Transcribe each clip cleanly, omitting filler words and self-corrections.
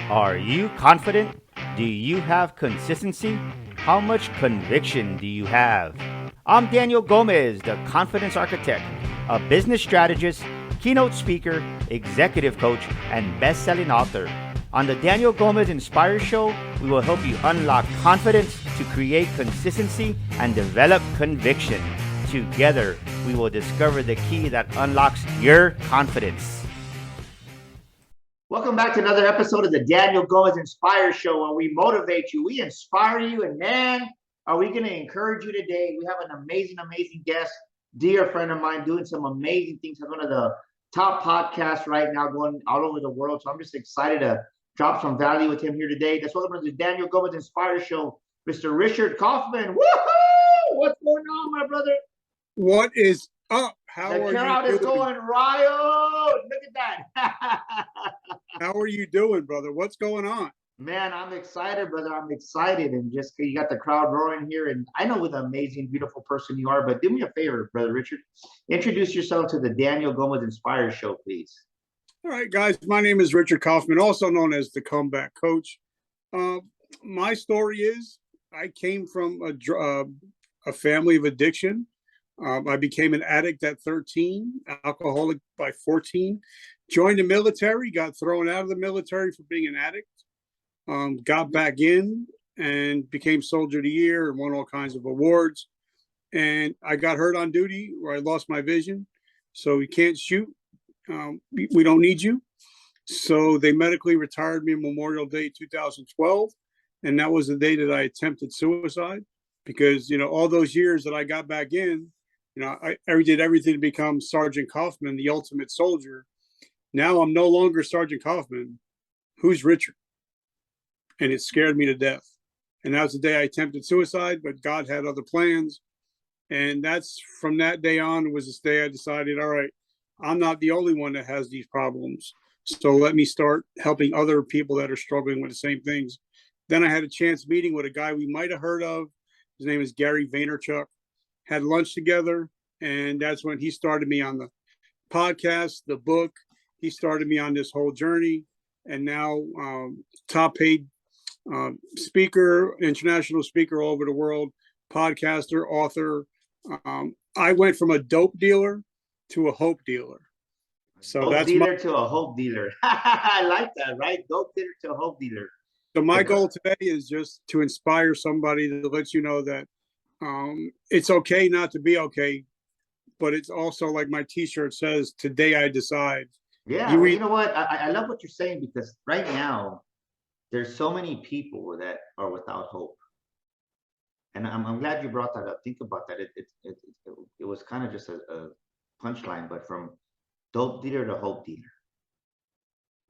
Are you confident? Do you have consistency? How much conviction do you have? I'm Daniel Gomez, the Confidence Architect, a business strategist, keynote speaker, executive coach, and best-selling author. On the Daniel Gomez Inspire Show, we will help you unlock confidence to create consistency and develop conviction. Together, we will discover the key that unlocks your confidence. Welcome back to another episode of the Daniel Gomez Inspire Show, where we motivate you, we inspire you, and man, are we going to encourage you today. We have an amazing guest, dear friend of mine, doing some amazing things. He's one of the top podcasts right now going all over the world, so I'm just excited to drop some value with him here today. Let's welcome to the Daniel Gomez Inspire Show, Mr. Richard Kaufman. Woohoo! What's going on, my brother? What is up? How the are crowd you is doing? going riot. Look at that. How are you doing, brother? What's going on? Man, I'm excited, brother. I'm excited. And just you got the crowd roaring here. And I know what an amazing, beautiful person you are, but do me a favor, brother Richard. Introduce yourself to the Daniel Gomez Inspire Show, please. All right, guys. My name is Richard Kaufman, also known as the Comeback Coach. My story is I came from a family of addiction. I became an addict at 13, alcoholic by 14, joined the military, got thrown out of the military for being an addict, got back in and became Soldier of the Year and won all kinds of awards. And I got hurt on duty where I lost my vision. So we can't shoot. We don't need you. So they medically retired me Memorial Day 2012. And that was the day that I attempted suicide because, all those years that I got back in, I did everything to become Sergeant Kaufman, the ultimate soldier. Now I'm no longer Sergeant Kaufman. Who's Richard? And it scared me to death. And that was the day I attempted suicide, but God had other plans. And that's from that day on was this day I decided, all right, I'm not the only one that has these problems. So let me start helping other people that are struggling with the same things. Then I had a chance meeting with a guy we might have heard of. His name is Gary Vaynerchuk. Had lunch together, and that's when he started me on the podcast, the book. He started me on this whole journey, and now top paid speaker, international speaker all over the world, podcaster, author. I went from a dope dealer to a hope dealer. So dope that's dealer to a hope dealer. I like that, right? Dope dealer to a hope dealer. So my goal today is just to inspire somebody to let you know that it's okay not to be okay, but it's also like my t-shirt says, today I decide. Yeah, you know what? I love what you're saying because right now there's so many people that are without hope. And I'm glad you brought that up. Think about that. It was kind of just a punchline, but from dope dealer to hope dealer.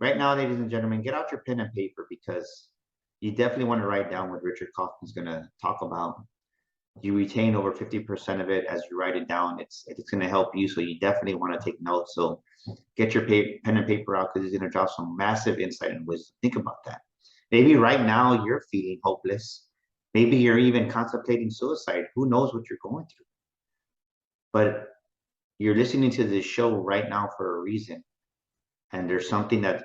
Right now, ladies and gentlemen, get out your pen and paper because you definitely want to write down what Richard Kaufman's going to talk about. You retain over 50% of it as you write it down. It's going to help you. So you definitely want to take notes. So get your pen and paper out because he's going to drop some massive insight and wisdom. Think about that. Maybe right now you're feeling hopeless. Maybe you're even contemplating suicide. Who knows what you're going through? But you're listening to this show right now for a reason. And there's something that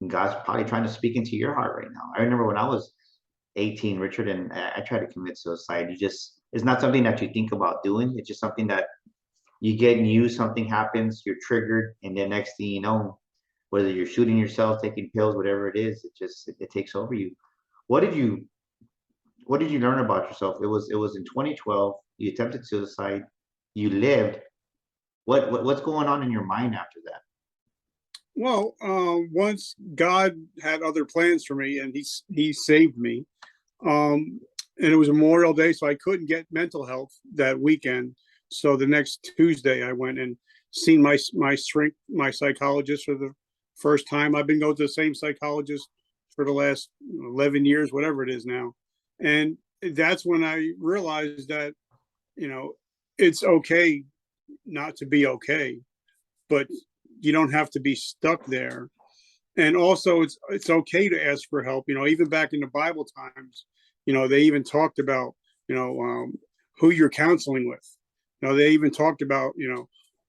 God's probably trying to speak into your heart right now. I remember when I was 18, Richard, and I tried to commit suicide. It's not something that you think about doing. It's just something that you get news, something happens, you're triggered, and then next thing you know, whether you're shooting yourself, taking pills, whatever it is, it takes over you. What did you learn about yourself? It was in 2012. You attempted suicide. You lived. What's going on in your mind after that? Well, once God had other plans for me, and he saved me, and it was Memorial Day, so I couldn't get mental health that weekend. So the next Tuesday, I went and seen my psychologist for the first time. I've been going to the same psychologist for the last 11 years, whatever it is now, and that's when I realized that it's okay not to be okay, but you don't have to be stuck there. And also it's okay to ask for help. Even back in the Bible times, they even talked about, who you're counseling with. They even talked about,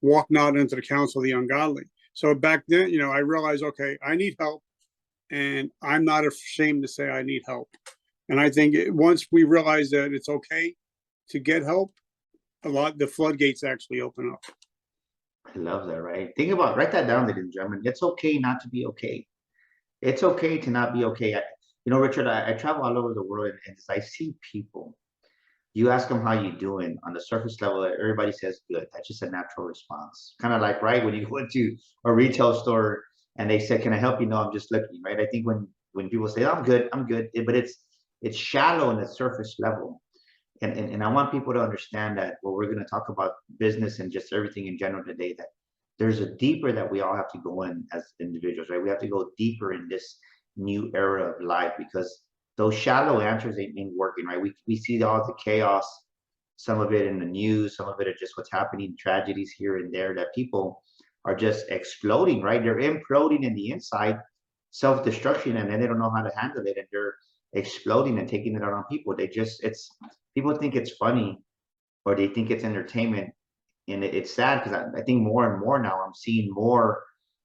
walk not into the counsel of the ungodly. So back then, I realized, okay, I need help. and I'm not ashamed to say I need help. And I think once we realize that it's okay to get help, the floodgates actually open up. I love that, right? Think about, write that down, ladies and gentlemen. It's okay not to be okay. It's okay to not be okay. Richard, I travel all over the world, and I see people. You ask them how you doing on the surface level, everybody says good. That's just a natural response. Kind of like, right, when you go into a retail store and they say, "Can I help you?" No, I'm just looking, right? I think when people say, "I'm good," but it's shallow in the surface level. And I want people to understand that we're going to talk about business and just everything in general today, that there's a deeper that we all have to go in as individuals, right? We have to go deeper in this new era of life, because those shallow answers ain't working, right? We see all the chaos, some of it in the news, some of it are just what's happening, tragedies here and there, that people are just exploding, right? They're imploding in the inside, self-destruction, and then they don't know how to handle it, and they're exploding and taking it out on people. It's people think it's funny, or they think it's entertainment, and it's sad, because I think more and more now I'm seeing more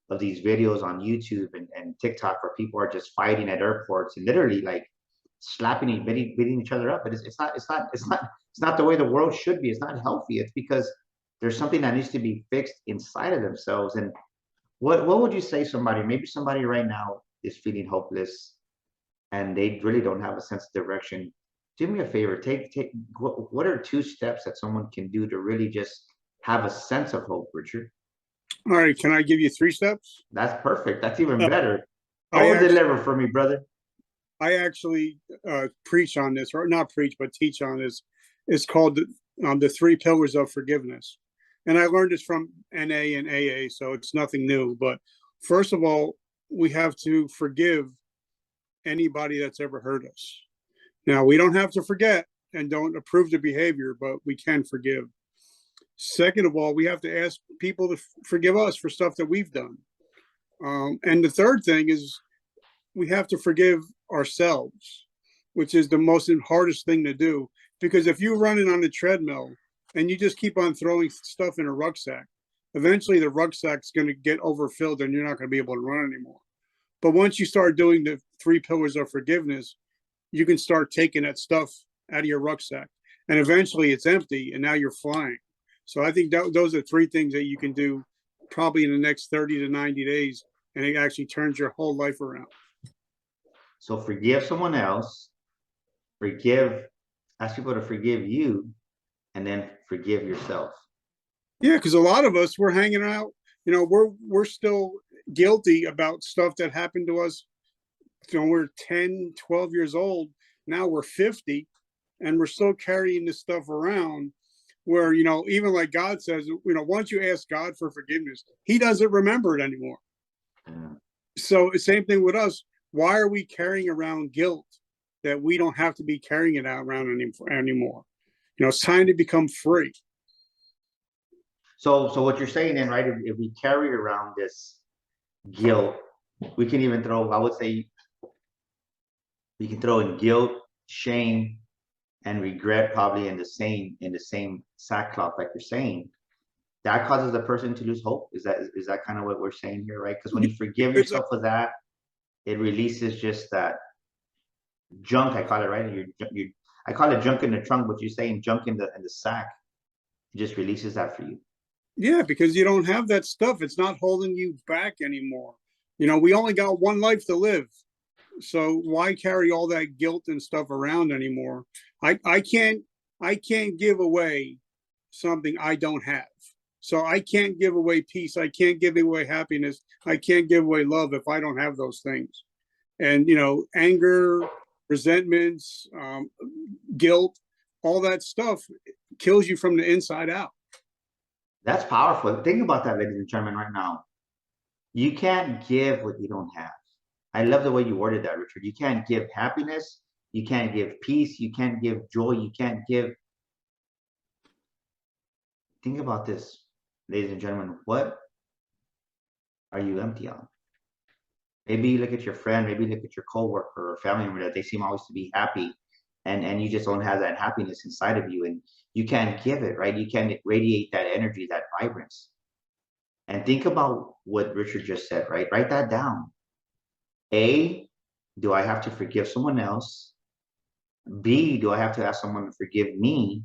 of these videos on YouTube and TikTok, where people are just fighting at airports and literally like slapping and beating each other up. But it's not the way the world should be. It's not healthy. It's because there's something that needs to be fixed inside of themselves. And what would you say maybe somebody right now is feeling hopeless and they really don't have a sense of direction? Do me a favor, what are 2 steps that someone can do to really just have a sense of hope, Richard? All right, can I give you 3 steps? That's perfect. That's even Uh, better. I Over actually, deliver for me, brother. I actually preach on this, or not preach, but teach on this. It's called the 3 pillars of forgiveness, and I learned this from NA and AA, so it's nothing new. But first of all, we have to forgive anybody that's ever hurt us. Now, we don't have to forget and don't approve the behavior, but we can forgive. Second of all, we have to ask people to forgive us for stuff that we've done. And the third thing is we have to forgive ourselves, which is the most hardest thing to do. Because if you're running on the treadmill and you just keep on throwing stuff in a rucksack, eventually the rucksack's going to get overfilled and you're not going to be able to run anymore. But once you start doing the 3 pillars of forgiveness, you can start taking that stuff out of your rucksack, and eventually it's empty and now you're flying. So I think those are 3 things that you can do probably in the next 30 to 90 days, and it actually turns your whole life around. So forgive someone else, ask people to forgive you, and then forgive yourself. Yeah, because a lot of us, we're hanging out, we're still guilty about stuff that happened to us. We're 10, 12 years old. Now we're 50, and we're still carrying this stuff around, where, even like God says, once you ask God for forgiveness, he doesn't remember it anymore. Yeah. So the same thing with us. Why are we carrying around guilt that we don't have to be carrying it around anymore? It's time to become free. So what you're saying then, right? If we carry around this guilt, we can even throw. I would say we can throw in guilt, shame, and regret probably in the same sackcloth, like you're saying. That causes the person to lose hope. Is that kind of what we're saying here, right? Because when you forgive yourself of that, it releases just that junk, I call it, right? I call it junk in the trunk, but you're saying junk in the sack. It just releases that for you. Yeah, because you don't have that stuff. It's not holding you back anymore. We only got one life to live. So why carry all that guilt and stuff around anymore? I can't give away something I don't have. So I can't give away peace. I can't give away happiness. I can't give away love if I don't have those things. And anger, resentments, guilt, all that stuff kills you from the inside out. That's powerful. Think about that, ladies and gentlemen, right now. You can't give what you don't have. I love the way you worded that, Richard. You can't give happiness. You can't give peace. You can't give joy. You can't give. Think about this, ladies and gentlemen. What are you empty on? Maybe you look at your friend, maybe look at your coworker or family member that they seem always to be happy, and you just don't have that happiness inside of you, and you can't give it, right? You can't radiate that energy, that vibrance. And think about what Richard just said, right? Write that down. A, do I have to forgive someone else? B, do I have to ask someone to forgive me?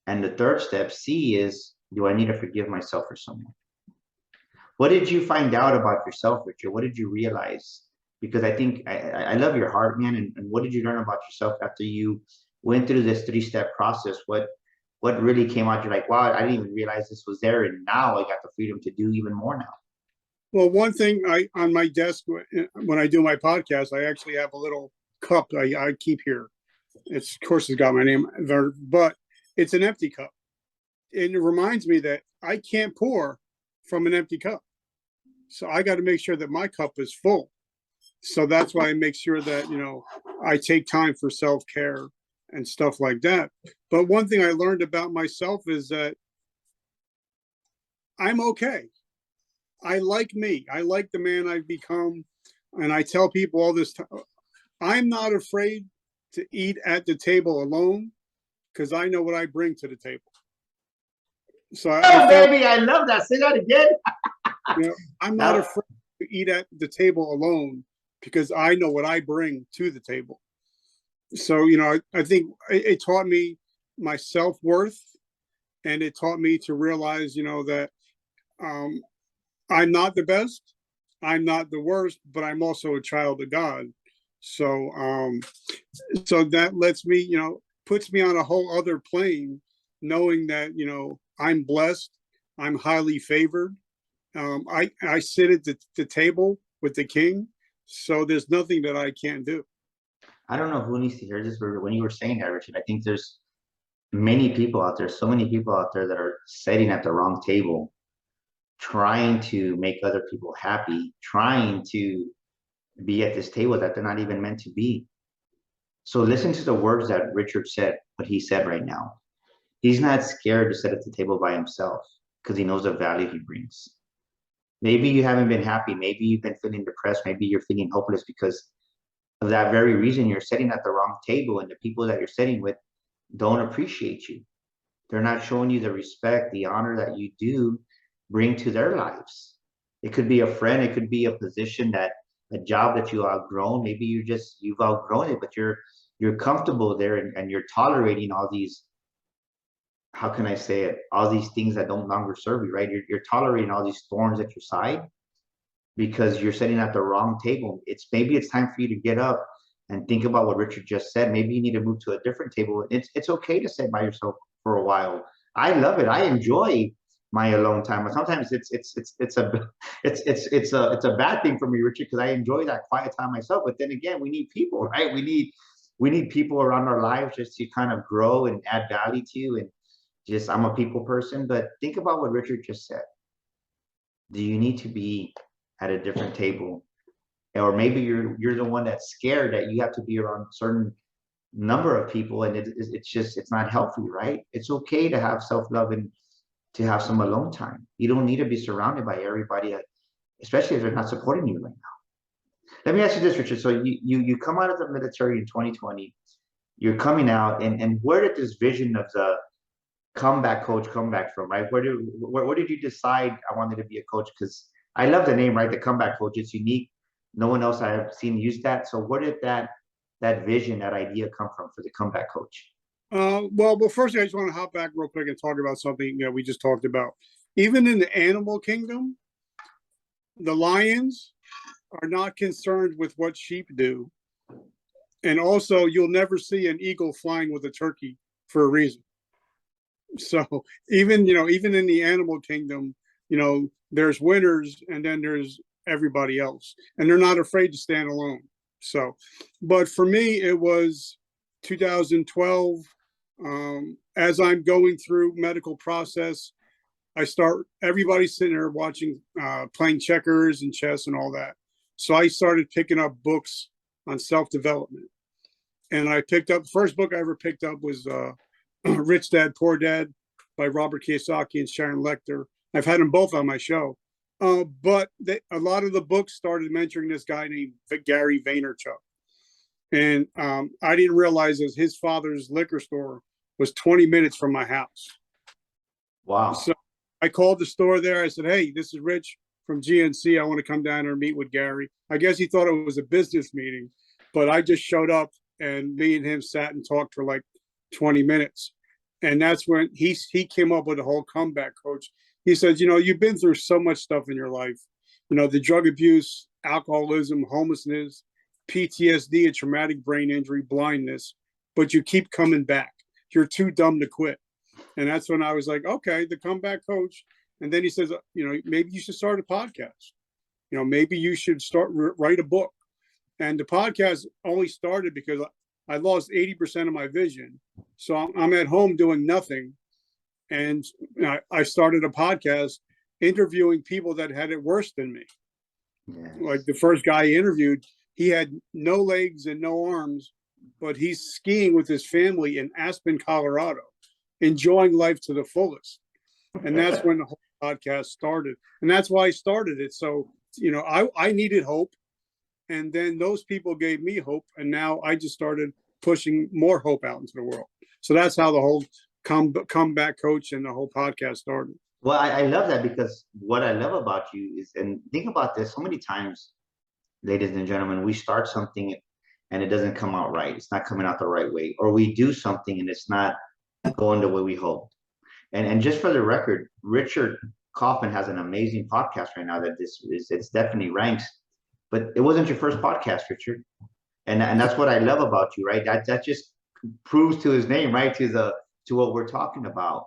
And the third step, C, is do I need to forgive myself for someone? What did you find out about yourself, Richard? What did you realize? Because I think I love your heart, man. And what did you learn about yourself after you went through this three-step process? What really came out? You're like, wow, I didn't even realize this was there, and now I got the freedom to do even more now. Well, one thing on my desk when I do my podcast, I actually have a little cup I keep here. It's, of course, it's got my name there, but it's an empty cup. And it reminds me that I can't pour from an empty cup. So I got to make sure that my cup is full. So that's why I make sure that, I take time for self-care and stuff like that. But one thing I learned about myself is that I'm okay. I like me. I like the man I've become. And I tell people all this time, I'm not afraid to eat at the table alone because I know what I bring to the table. So Oh, baby, I love that. Say that again. I'm not afraid to eat at the table alone because I know what I bring to the table. So, I think it taught me my self-worth, and it taught me to realize, that I'm not the best, I'm not the worst, but I'm also a child of God. So, so that lets me, puts me on a whole other plane, knowing that, I'm blessed, I'm highly favored. I sit at the table with the king, so there's nothing that I can't do. I don't know who needs to hear this, but when you were saying that, Richard, I think there's many people out there, so many people out there that are sitting at the wrong table, trying to make other people happy, trying to be at this table that they're not even meant to be. So listen to the words that Richard said, what he said right now. He's not scared to sit at the table by himself because he knows the value he brings. Maybe you haven't been happy. Maybe you've been feeling depressed. Maybe you're feeling hopeless because of that very reason. You're sitting at the wrong table, and the people that you're sitting with don't appreciate you. They're not showing you the respect, the honor that you do bring to their lives. It could be a friend, it could be a position a job that you outgrown. Maybe you've outgrown it, but you're comfortable there, and you're tolerating all these, how can I say it, all these things that don't longer serve you, right? You're tolerating all these thorns at your side because you're sitting at the wrong table. Maybe it's time for you to get up and think about what Richard just said. Maybe you need to move to a different table. It's okay to sit by yourself for a while. I love it. I enjoy my alone time. But sometimes it's a bad thing for me, Richard, because I enjoy that quiet time myself. But then again, we need people, right? We need people around our lives just to kind of grow and add value to. And just, I'm a people person. But think about what Richard just said. Do you need to be at a different table? Or maybe you're the one that's scared that you have to be around a certain number of people, and it's not healthy, right? It's okay to have self-love and to have some alone time. You don't need to be surrounded by everybody, especially if they're not supporting you right now. Let me ask you this, Richard. So you come out of the military in 2020, you're coming out, and where did this vision of the comeback coach come back from, right? Where did you decide I wanted to be a coach? Because I love the name, right? The comeback coach. It's unique. No one else I have seen use that. So where did that vision, that idea come from for the comeback coach? Well, first, I just want to hop back real quick and talk about something we just talked about. Even in the animal kingdom, the lions are not concerned with what sheep do. And also, you'll never see an eagle flying with a turkey for a reason. So even in the animal kingdom, there's winners and then there's everybody else, and they're not afraid to stand alone. So, but for me, it was 2012. As I'm going through medical process, everybody's sitting there watching, playing checkers and chess and all that. So I started picking up books on self-development. And I picked up, the first book I ever picked up was Rich Dad, Poor Dad by Robert Kiyosaki and Sharon Lechter. I've had them both on my show. But a lot of the books started mentioning this guy named Gary Vaynerchuk. And I didn't realize that his father's liquor store was 20 minutes from my house. Wow. So I called the store there. I said, hey, this is Rich. from GNC. I want to come down and meet with Gary. I guess he thought it was a business meeting, but I just showed up and me and him sat and talked for like 20 minutes. And that's when he came up with the whole comeback coach. He says, you've been through so much stuff in your life, the drug abuse, alcoholism, homelessness, PTSD, a traumatic brain injury, blindness, but you keep coming back. You're too dumb to quit. And that's when I was like, okay, the comeback coach. And then he says, maybe you should start a podcast. Maybe you should write a book. And the podcast only started because I lost 80% of my vision. So I'm at home doing nothing. And I started a podcast interviewing people that had it worse than me. Yes. Like the first guy I interviewed, he had no legs and no arms, but he's skiing with his family in Aspen, Colorado, enjoying life to the fullest. And that's when the whole podcast started. And that's why I started it. So, I needed hope. And then those people gave me hope. And now I just started pushing more hope out into the world. So that's how the whole comeback coach and the whole podcast started. Well, I love that, because what I love about you is, and think about this, so many times, ladies and gentlemen, we start something and it doesn't come out right. It's not coming out the right way. Or we do something and it's not going the way we hoped. And just for the record, Richard Kaufman has an amazing podcast right now that it's definitely ranks. But it wasn't your first podcast, Richard. And that's what I love about you, right? That just proves to his name, right? To what we're talking about.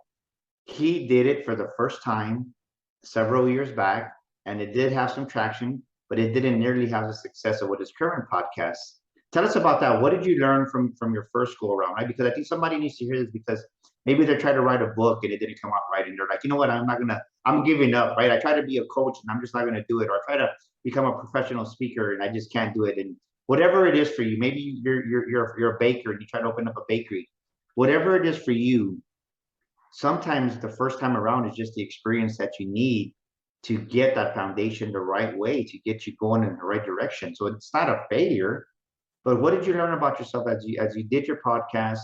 He did it for the first time several years back, and it did have some traction, but it didn't nearly have the success of what his current podcast. Tell us about that. What did you learn from your first go around, right? Because I think somebody needs to hear this, because maybe they're trying to write a book and it didn't come out right, and they're like, you know what, I'm giving up, right? I try to be a coach and I'm just not gonna do it, or I try to become a professional speaker and I just can't do it. And whatever it is for you, maybe you're a baker and you try to open up a bakery. Whatever it is for you, sometimes the first time around is just the experience that you need to get that foundation the right way, to get you going in the right direction. So it's not a failure. But what did you learn about yourself as you did your podcast?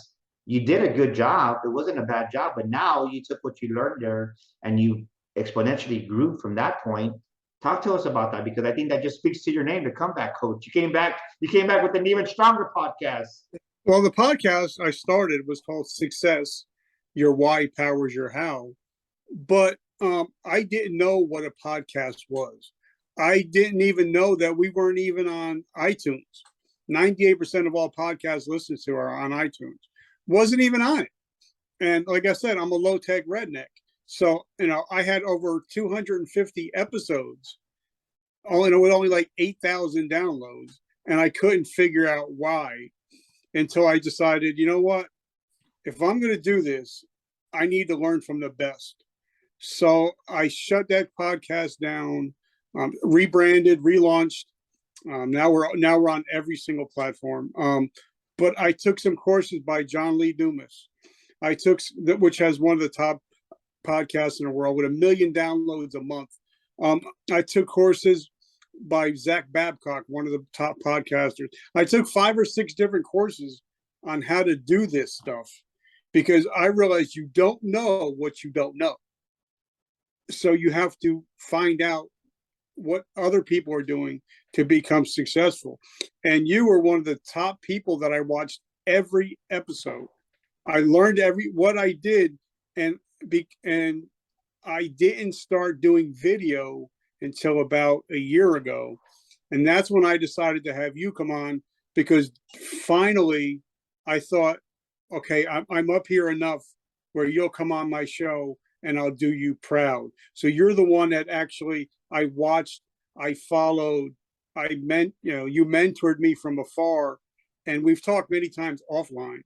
You did a good job. It wasn't a bad job, but now you took what you learned there and you exponentially grew from that point. Talk to us about that, because I think that just speaks to your name, the comeback coach. You came back with an even stronger podcast. Well, the podcast I started was called Success, Your Why Powers Your How. But I didn't know what a podcast was. I didn't even know that we weren't even on iTunes. 98% of all podcasts listened to are on iTunes. Wasn't even on it. And like I said, I'm a low-tech redneck. So, I had over 250 episodes, with only like 8,000 downloads. And I couldn't figure out why until I decided, you know what? If I'm going to do this, I need to learn from the best. So I shut that podcast down, rebranded, relaunched. Now we're on every single platform. But I took some courses by John Lee Dumas. Which has one of the top podcasts in the world with 1 million downloads a month. I took courses by Zach Babcock, one of the top podcasters. I took 5 or 6 different courses on how to do this stuff, because I realized you don't know what you don't know. So you have to find out what other people are doing to become successful. And you were one of the top people that I watched every episode. I learned what I did, and I didn't start doing video until about a year ago. And that's when I decided to have you come on, because finally I thought, okay, I'm up here enough where you'll come on my show and I'll do you proud. So you're the one that actually I watched, I followed, you mentored me from afar, and we've talked many times offline.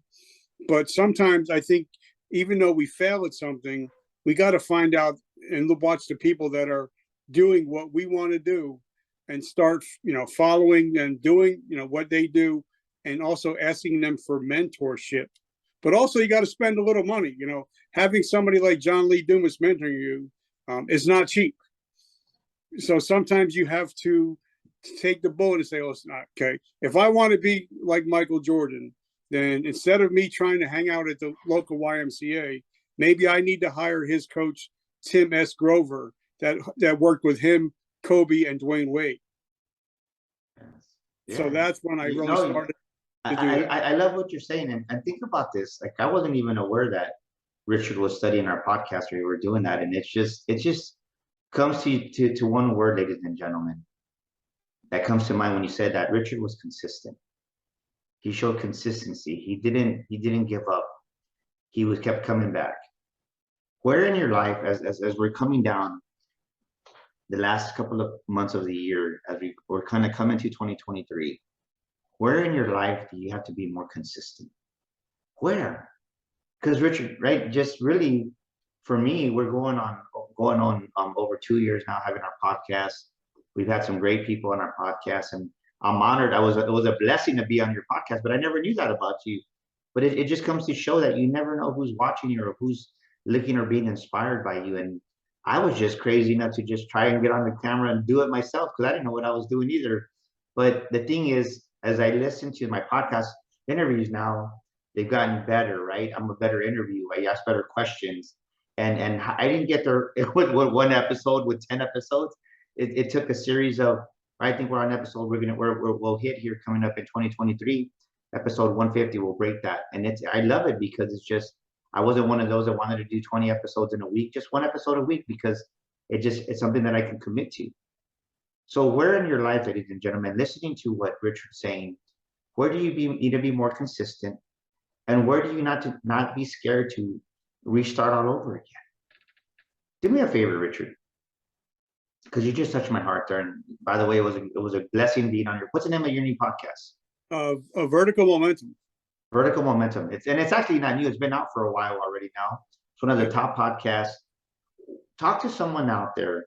But sometimes I think even though we fail at something, we got to find out and watch the people that are doing what we want to do and start, following and doing, what they do, and also asking them for mentorship. But also you got to spend a little money, having somebody like John Lee Dumas mentoring you is not cheap. So sometimes you have to take the bullet and say, listen, okay, if I want to be like Michael Jordan, then instead of me trying to hang out at the local YMCA, maybe I need to hire his coach, Tim S. Grover, that worked with him Kobe and Dwayne Wade. So Yeah. that's when I You really know, started to do that. I love what you're saying, and think about this. Like, I wasn't even aware that Richard was studying our podcast, or we were doing that, and it just comes to one word, ladies and gentlemen, that comes to mind when you said that. Richard was consistent. He showed consistency. He didn't give up. He was kept coming back. Where in your life, as we're coming down the last couple of months of the year, as we're kind of coming to 2023, where in your life do you have to be more consistent? Where? Because Richard, right? Just really, for me, we're going on over 2 years now having our podcast. We've had some great people on our podcast, and I'm honored. It was a blessing to be on your podcast, but I never knew that about you. But it just comes to show that you never know who's watching you or who's looking or being inspired by you. And I was just crazy enough to just try and get on the camera and do it myself because I didn't know what I was doing either. But the thing is, as I listen to my podcast interviews now, they've gotten better, right? I'm a better interview. I ask better questions. And I didn't get there with one episode, with 10 episodes. It took a series of, I think we're on episode, we'll hit here coming up in 2023, episode 150, we'll break that. And I love it because it's just, I wasn't one of those that wanted to do 20 episodes in a week, just one episode a week, because it's something that I can commit to. So where in your life, ladies and gentlemen, listening to what Richard's saying, where do you need to be more consistent? And where do you not be scared to restart all over again? Do me a favor, Richard, because you just touched my heart there. And by the way, it was a blessing being on your. What's the name of your new podcast? A Vertical Momentum. Vertical Momentum. It's actually not new. It's been out for a while already now. It's one of the top podcasts. Talk to someone out there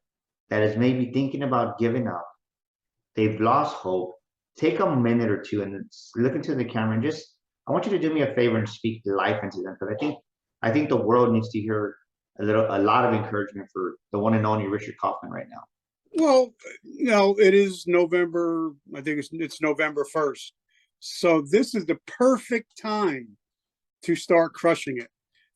that is maybe thinking about giving up. They've lost hope. Take a minute or two and look into the camera and just. I want you to do me a favor and speak life into them, because I think the world needs to hear a lot of encouragement for the one and only Richard Kaufman right now. Well, it is November. I think it's November 1st. So this is the perfect time to start crushing it,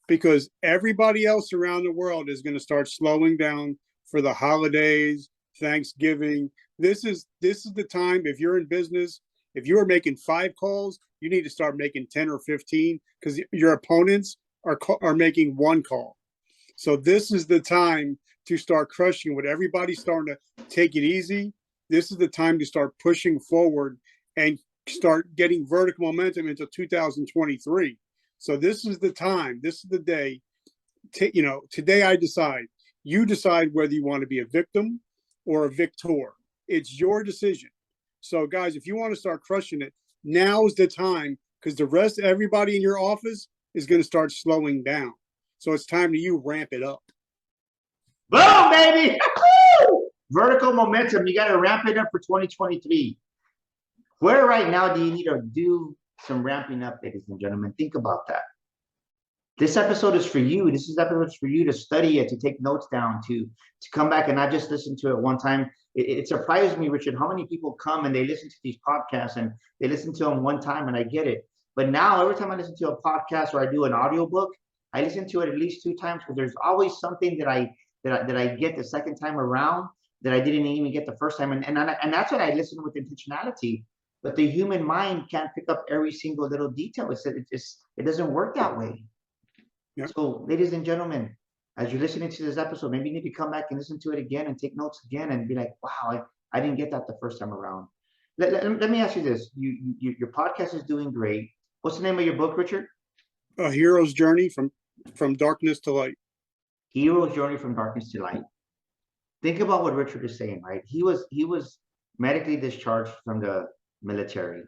because everybody else around the world is going to start slowing down for the holidays, Thanksgiving. This is the time. If you're in business, if you are making 5 calls, you need to start making 10 or 15, because your opponents are making 1 call. So this is the time to start crushing. With everybody starting to take it easy, this is the time to start pushing forward and start getting vertical momentum into 2023. So this is the time. This is the day. Today I decide. You decide whether you want to be a victim or a victor. It's your decision. So guys, if you want to start crushing it, now's the time, because everybody in your office is going to start slowing down. So it's time to you ramp it up. Boom, baby! Vertical momentum. You got to ramp it up for 2023. Where right now do you need to do some ramping up, ladies and gentlemen? Think about that. This episode is for you. This is episode for you to study it, to take notes down, to come back and not just listen to it one time. It surprised me, Richard, how many people come and they listen to these podcasts and they listen to them one time, and I get it. But now every time I listen to a podcast or I do an audiobook, I listen to it at least 2 times, because there's always something that I get the second time around that I didn't even get the first time. And that's what I listen with intentionality. But the human mind can't pick up every single little detail. It doesn't work that way. Yep. So, ladies and gentlemen, as you're listening to this episode, maybe you need to come back and listen to it again and take notes again and be like, wow, I didn't get that the first time around. Let me ask you this. Your podcast is doing great. What's the name of your book, Richard? A Hero's Journey from Darkness to Light. Hero's Journey from Darkness to Light. Think about what Richard is saying, right? He was medically discharged from the military,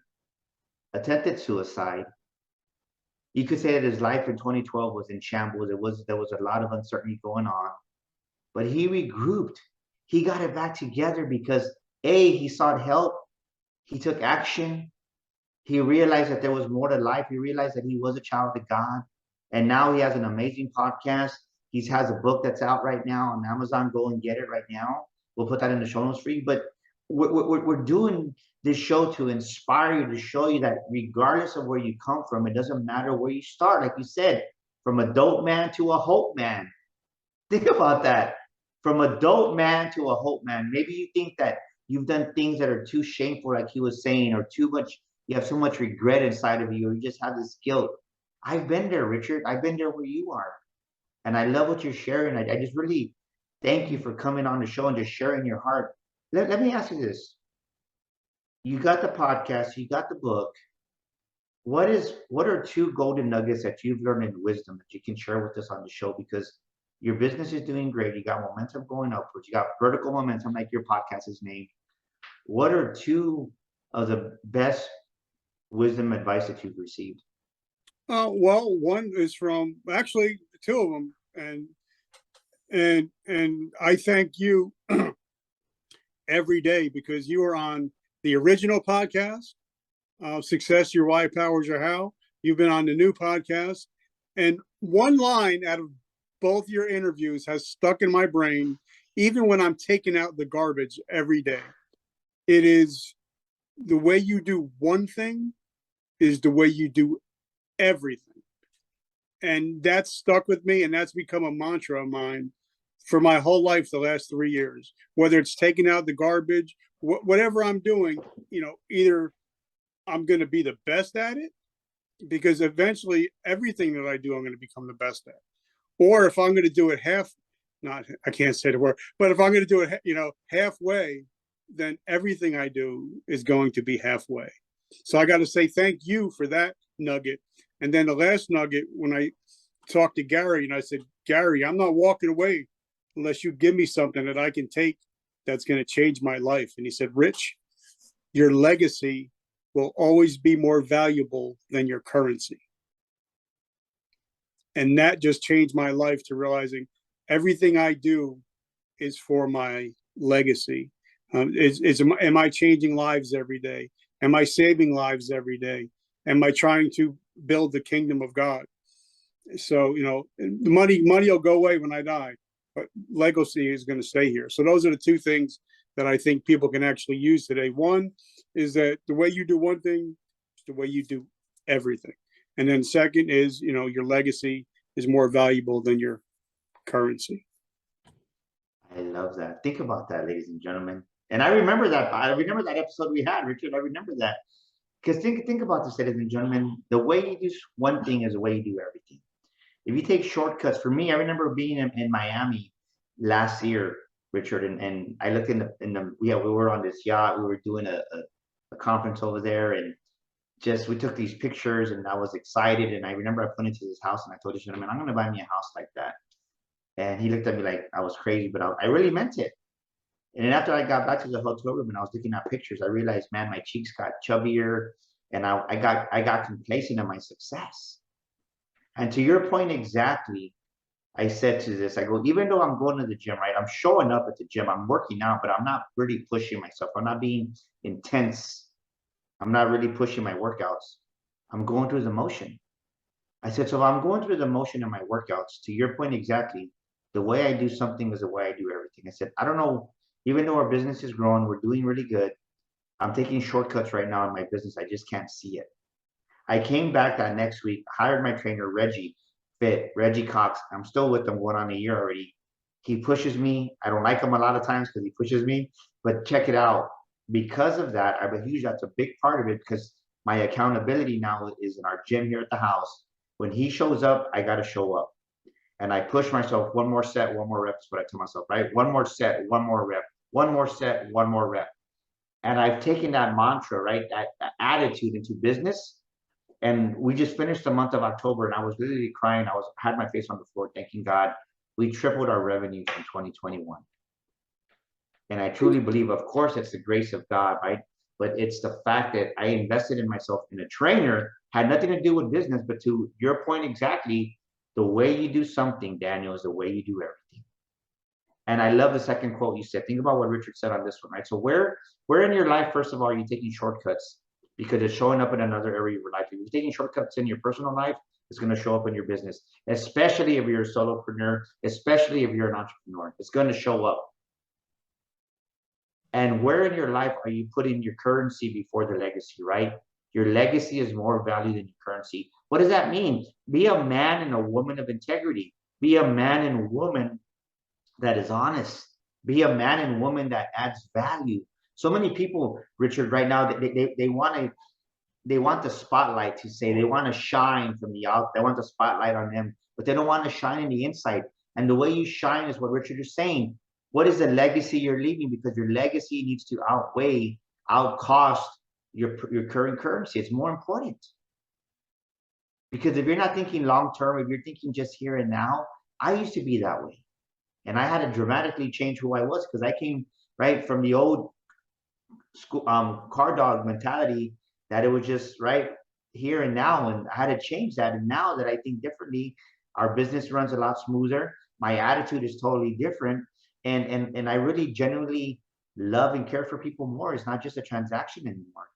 attempted suicide. You could say that his life in 2012 was in shambles. There was a lot of uncertainty going on, but he regrouped. He got it back together because he sought help. He took action. He realized that there was more to life. He realized that he was a child of God. And now he has an amazing podcast. He has a book that's out right now on Amazon. Go and get it right now. We'll put that in the show notes for you. But we're doing this show to inspire you, to show you that regardless of where you come from, it doesn't matter where you start. Like you said, from a dope man to a hope man. Think about that. from adult man to a hope man. Maybe you think that you've done things that are too shameful, like he was saying, or too much, you have so much regret inside of you, or you just have this guilt. I've been there, Richard. I've been there where you are. And I love what you're sharing. I just really thank you for coming on the show and just sharing your heart. Let me ask you this. You got the podcast, you got the book. What are two golden nuggets that you've learned in wisdom that you can share with us on the show? Because your business is doing great. You got momentum going upwards. You got vertical momentum, like your podcast is named. What are two of the best wisdom advice that you've received? Well, one is from actually two of them, and I thank you every day because you are on the original podcast, Success Your Why Powers Your How. You've been on the new podcast, and one line out of both your interviews has stuck in my brain, even when I'm taking out the garbage every day. It is, the way you do one thing is the way you do everything. And that's stuck with me, and that's become a mantra of mine for my whole life the last 3 years. Whether it's taking out the garbage, whatever I'm doing, either I'm going to be the best at it, because eventually everything that I do, I'm going to become the best at. Or if I'm going to do it I can't say the word, but if I'm going to do it, halfway, then everything I do is going to be halfway. So I got to say thank you for that nugget. And then the last nugget, when I talked to Gary and I said, Gary, I'm not walking away unless you give me something that I can take that's going to change my life. And he said, Rich, your legacy will always be more valuable than your currency. And that just changed my life to realizing everything I do is for my legacy. Am I changing lives every day? Am I saving lives every day? Am I trying to build the kingdom of God? So, the money will go away when I die, but legacy is going to stay here. So those are the two things that I think people can actually use today. One is that the way you do one thing is the way you do everything. And then second is, your legacy is more valuable than your currency. I love that. Think about that, ladies and gentlemen. And I remember that. I remember that episode we had, Richard. I remember that. Because think about this, ladies and gentlemen. The way you do one thing is the way you do everything. If you take shortcuts, for me, I remember being in Miami last year, Richard, and I looked we were on this yacht. We were doing a conference over there, and we took these pictures, and I was excited. And I remember I went into this house, and I told this gentleman, I'm going to buy me a house like that. And he looked at me like I was crazy, but I really meant it. And then after I got back to the hotel room and I was looking at pictures, I realized, man, my cheeks got chubbier, and I got complacent in my success. And to your point exactly, I said to this, I go, even though I'm going to the gym, right? I'm showing up at the gym, I'm working out, but I'm not really pushing myself. I'm not being intense. I'm not really pushing my workouts. I'm going through the motion. I said, so if I'm going through the motion in my workouts, to your point exactly, the way I do something is the way I do everything. I said, I don't know, even though our business is growing, we're doing really good. I'm taking shortcuts right now in my business. I just can't see it. I came back that next week, hired my trainer, Reggie Cox. I'm still with him going on a year already. He pushes me. I don't like him a lot of times because he pushes me, but check it out. Because of that, that's a big part of it, because my accountability now is in our gym here at the house. When he shows up, I got to show up. And I push myself, one more set, one more rep is what I tell myself, right? One more set, one more rep, one more set, one more rep. And I've taken that mantra, right? That attitude into business. And we just finished the month of October, and I was literally crying. Had my face on the floor, thanking God. We tripled our revenues in 2021. And I truly believe, of course, it's the grace of God, right? But it's the fact that I invested in myself in a trainer, had nothing to do with business, but to your point exactly, the way you do something, Daniel, is the way you do everything. And I love the second quote you said. Think about what Richard said on this one, right? So where in your life, first of all, are you taking shortcuts? Because it's showing up in another area of your life. If you're taking shortcuts in your personal life, it's going to show up in your business, especially if you're a solopreneur, especially if you're an entrepreneur. It's going to show up. And where in your life are you putting your currency before the legacy, right? Your legacy is more valued than your currency. What does that mean? Be a man and a woman of integrity. Be a man and woman that is honest. Be a man and woman that adds value. So many people, Richard, right now, they want to, they want the spotlight to say, they want to shine from the out, they want the spotlight on them, but they don't want to shine in the inside. And the way you shine is what Richard is saying. What is the legacy you're leaving? Because your legacy needs to outweigh, outcost your current currency. It's more important. Because if you're not thinking long term, if you're thinking just here and now, I used to be that way. And I had to dramatically change who I was because I came right from the old school car dog mentality that it was just right here and now, and I had to change that. And now that I think differently, our business runs a lot smoother. My attitude is totally different, and I really genuinely love and care for people more. It's not just a transaction anymore.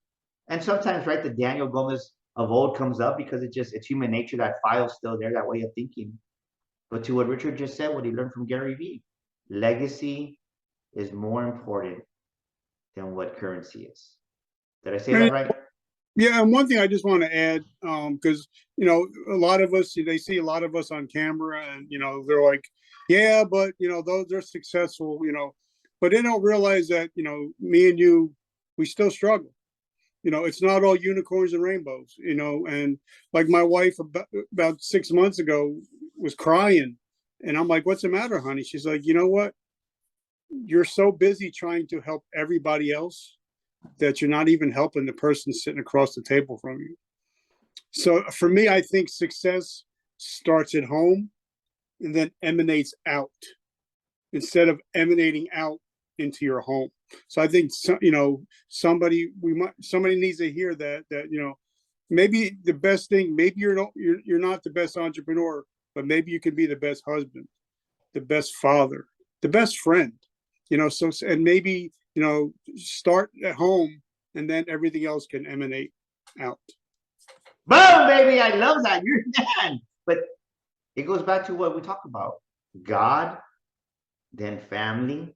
And sometimes, right, the Daniel Gomez of old comes up because it's human nature. That file's still there, that way of thinking. But to what Richard just said, what he learned from Gary Vee, legacy is more important than what currency is. Did I say that And right? yeah, and one thing I just want to add, because a lot of us, they see a lot of us on camera, and they're like, yeah, but those they're successful, but they don't realize that me and you, we still struggle. It's not all unicorns and rainbows. And like my wife about 6 months ago was crying, and I'm like, what's the matter, honey? She's like, you know what? You're so busy trying to help everybody else that you're not even helping the person sitting across the table from you. So for me, I think success starts at home and then emanates out instead of emanating out into your home. So I think somebody needs to hear that maybe the best thing, maybe you're not the best entrepreneur, but maybe you can be the best husband, the best father, the best friend. So and maybe start at home, and then everything else can emanate out. Boom, baby. I love that. You're man. But it goes back to what we talk about. God, then family,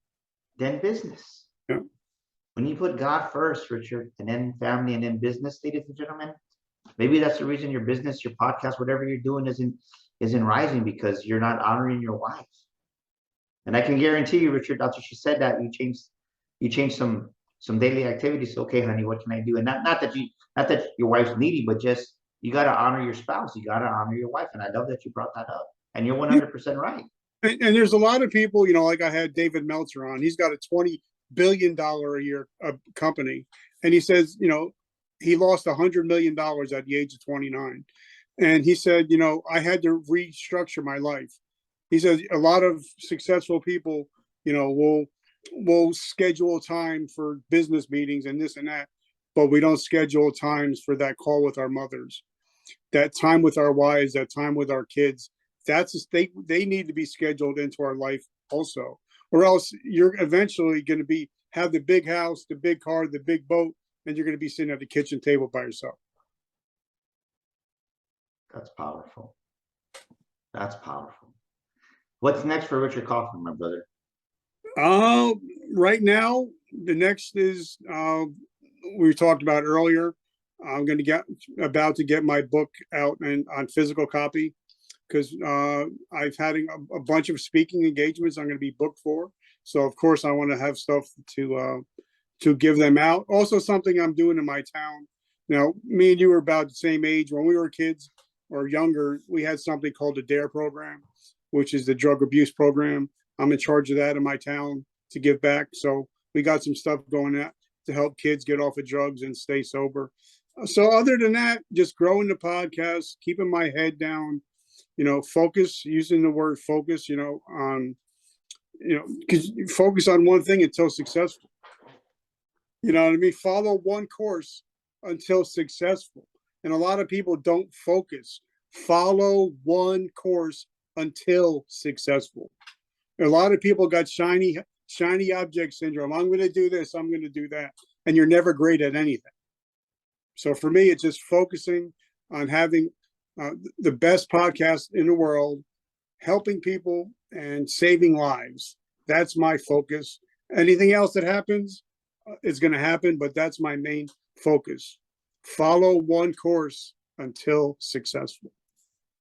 then business. Yeah. When you put God first, Richard, and then family, and then business, ladies and gentlemen, maybe that's the reason your business, your podcast, whatever you're doing isn't rising, because you're not honoring your wife. And I can guarantee you, Richard, after she said that, you changed some daily activities. Okay, honey, what can I do? And not that your wife's needy, but just you got to honor your spouse. You got to honor your wife. And I love that you brought that up. And you're 100% right. And there's a lot of people, like I had David Meltzer on. He's got a $20 billion a year company, and he says, he lost $100 million at the age of 29, and he said, I had to restructure my life. He says a lot of successful people, will schedule time for business meetings and this and that, but we don't schedule times for that call with our mothers, that time with our wives, that time with our kids. They need to be scheduled into our life also, or else you're eventually going to have the big house, the big car, the big boat, and you're going to be sitting at the kitchen table by yourself. That's powerful. That's powerful. What's next for Richard Kaufman, my brother? Right now, the next is we talked about earlier. I'm going to about to get my book out and on physical copy, because I've had a bunch of speaking engagements I'm going to be booked for. So of course I want to have stuff to give them out. Also, something I'm doing in my town. Now, me and you were about the same age. When we were kids or younger, we had something called the DARE program, which is the drug abuse program. I'm in charge of that in my town to give back. So we got some stuff going out to help kids get off of drugs and stay sober. So other than that, just growing the podcast, keeping my head down, focus, using the word focus, on, because you focus on one thing until successful. You know what I mean? Follow one course until successful. And a lot of people don't focus. Follow one course until successful. A lot of people got shiny object syndrome. I'm going to do this. I'm going to do that. And you're never great at anything. So for me, it's just focusing on having the best podcast in the world, helping people and saving lives. That's my focus. Anything else that happens is going to happen, but that's my main focus. Follow one course until successful.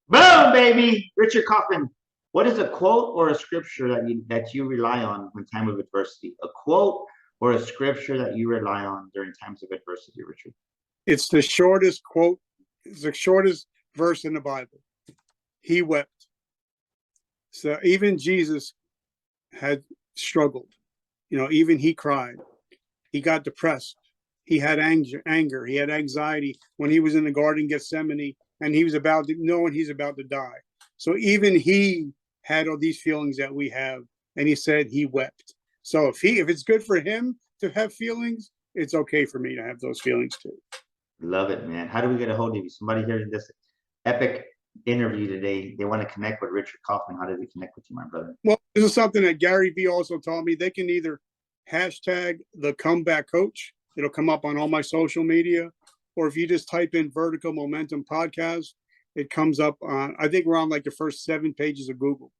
Boom, baby. Richard Kaufman, What is a quote or a scripture that you rely on when time of adversity? A quote or a scripture that you rely on during times of adversity, Richard? It's the shortest quote. It's the shortest verse in the Bible. He wept. So even Jesus had struggled. Even he cried. He got depressed. He had anger. He had anxiety when he was in the Garden of Gethsemane and he was knowing he's about to die. So even he had all these feelings that we have, and he said he wept. So if it's good for him to have feelings, it's okay for me to have those feelings too. Love it, man. How do we get a hold of you? Somebody hearing this epic interview today, they want to connect with Richard Kaufman. How do they connect with you, my brother? Well, this is something that Gary Vee also taught me. They can either hashtag the comeback coach. It'll come up on all my social media. Or if you just type in Vertical Momentum Podcast, it comes up on, I think we're on like the first 7 pages of Google.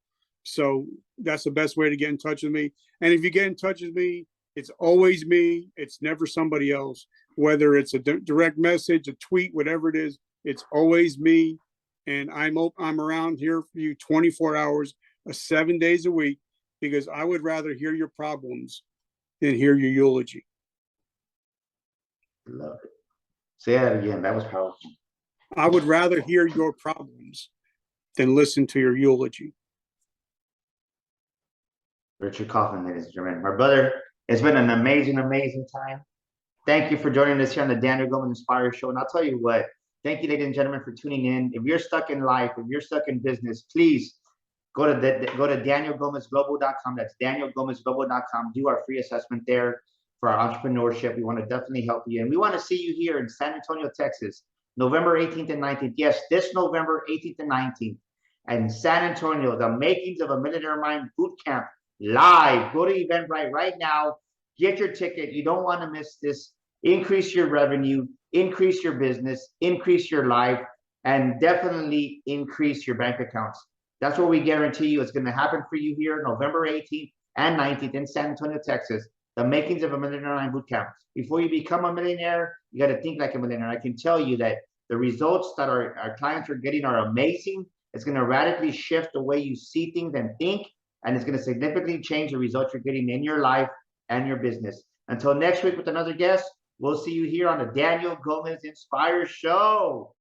So that's the best way to get in touch with me. And if you get in touch with me, it's always me. It's never somebody else. Whether it's a direct message, a tweet, whatever it is, it's always me. And I'm around here for you 24 hours, 7 days a week, because I would rather hear your problems than hear your eulogy. Love it. Say that again. That was powerful. I would rather hear your problems than listen to your eulogy. Richard Kaufman, ladies and gentlemen. My brother, it's been an amazing, amazing time. Thank you for joining us here on the Daniel Gomez Inspire Show. And I'll tell you what, thank you, ladies and gentlemen, for tuning in. If you're stuck in life, if you're stuck in business, please go to DanielGomezGlobal.com. That's DanielGomezGlobal.com. Do our free assessment there for our entrepreneurship. We want to definitely help you. And we want to see you here in San Antonio, Texas, November 18th and 19th. Yes, this November 18th and 19th. And San Antonio, the Makings of a Millionaire Mind Boot Camp live. Go to Eventbrite right now. Get your ticket. You don't want to miss this. Increase your revenue, increase your business, increase your life, and definitely increase your bank accounts. That's what we guarantee you. It's going to happen for you here November 18th and 19th in San Antonio, Texas. The Makings of a Millionaire Mind Boot Camp. Before you become a millionaire, you got to think like a millionaire. I can tell you that the results that our clients are getting are amazing. It's going to radically shift the way you see things and think, and it's going to significantly change the results you're getting in your life and your business. Until next week with another guest, we'll see you here on the Daniel Gomez Inspire Show.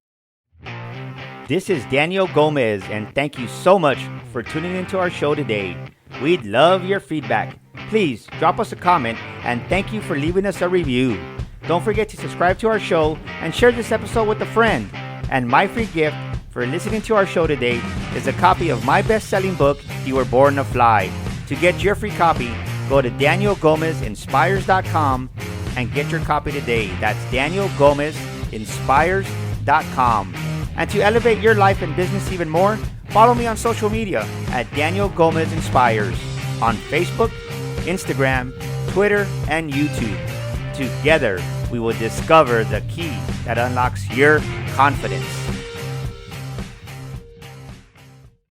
This is Daniel Gomez, and thank you so much for tuning into our show today. We'd love your feedback. Please drop us a comment, and thank you for leaving us a review. Don't forget to subscribe to our show and share this episode with a friend. And my free gift for listening to our show today is a copy of my best-selling book, You Were Born to Fly. To get your free copy, go to DanielGomezInspires.com and get your copy today. That's DanielGomezInspires.com. And to elevate your life and business even more, follow me on social media at Daniel Gomez Inspires on Facebook, Instagram, Twitter, and YouTube. Together, we will discover the key that unlocks your confidence.